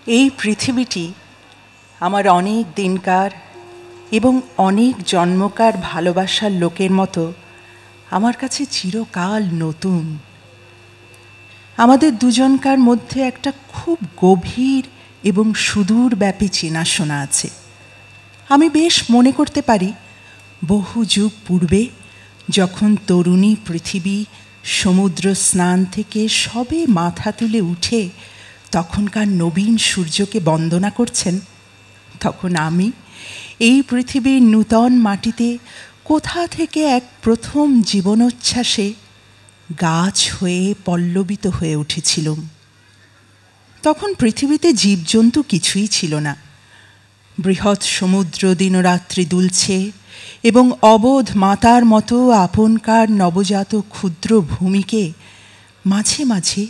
এই পৃথিবীটি আমার অনেক দিনকার এবং অনেক জন্মকার ভালোবাসার লোকের মতো আমার কাছে চিরকাল নতুন। আমাদের দুজনকার মধ্যে একটা খুব গভীর এবং সুদূরব্যাপী চেনাশোনা আছে। আমি বেশ মনে করতে পারি বহু যুগ পূর্বে যখন তরুণী পৃথিবী সমুদ্র স্নান থেকে সবে মাথা তুলে উঠে তখনকার নবীন সূর্যকে বন্দনা করছেন, তখন আমি এই পৃথিবীর নূতন মাটিতে কোথা থেকে এক প্রথম জীবনোচ্ছ্বাসে গাছ হয়ে পল্লবিত হয়ে উঠেছিলাম। তখন পৃথিবীতে জীবজন্তু কিছুই ছিল না। বৃহৎ সমুদ্র দিনরাত্রি দুলছে এবং অবোধ মাতার মতো আপনকার নবজাত ক্ষুদ্র ভূমিকে মাঝে মাঝে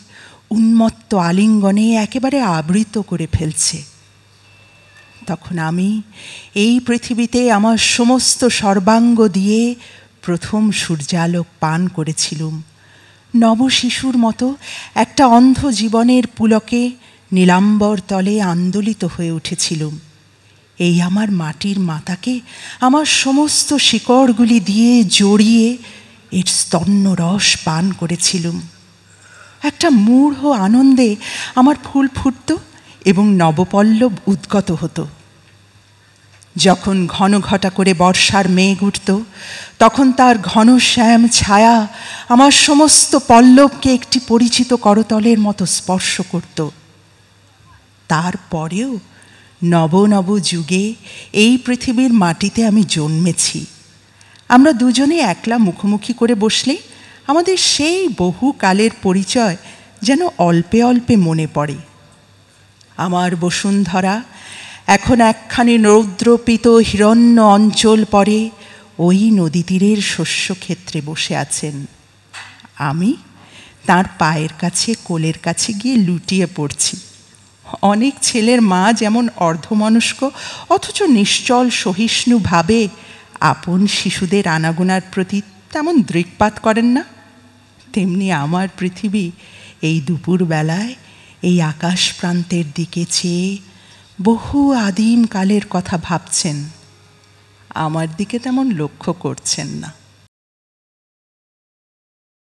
উন্মত্ত আলিঙ্গনে একেবারে আবৃত করে ফেলছে। তখন আমি এই পৃথিবীতে আমার সমস্ত সর্বাঙ্গ দিয়ে প্রথম সূর্যালোক পান করেছিলুম। নবশিশুর মতো একটা অন্ধ জীবনের পুলকে নীলাম্বর তলে আন্দোলিত হয়ে উঠেছিলুম। এই আমার মাটির মাতাকে আমার সমস্ত শিকড়গুলি দিয়ে জড়িয়ে এর স্তন্য রস পান করেছিলুম। একটা মূঢ় আনন্দে আমার ফুল ফুটত এবং নবপল্লব উদ্গত হতো। যখন ঘন ঘটা করে বর্ষার মেঘ উঠত তখন তার ঘন শ্যাম ছায়া আমার সমস্ত পল্লবকে একটি পরিচিত করতলের মতো স্পর্শ করত। তারপরেও নব নব যুগে এই পৃথিবীর মাটিতে আমি জন্মেছি। আমরা দুজনে একলা মুখোমুখি করে বসলে আমাদের সেই বহু কালের পরিচয় যেন অল্পে অল্পে মনে পড়ে। আমার বসুন্ধরা এখন একখানি রৌদ্রপীত হিরণ্য অঞ্চল পরে ওই নদী তীরের শস্যক্ষেত্রে বসে আছেন। আমি তার পায়ের কাছে কোলের কাছে গিয়ে লুটিয়ে পড়ছি। অনেক ছেলের মা যেমন অর্ধমনস্ক অথচ নিশ্চল সহিষ্ণুভাবে আপন শিশুদের আনাগোনার প্রতি তেমন দৃকপাত করেন না, তেমনি আমার পৃথিবী এই দুপুরবেলায় এই আকাশ প্রান্তের দিকে চেয়ে বহু আদিম কালের কথা ভাবছেন, আমার দিকে তেমন লক্ষ্য করছেন না।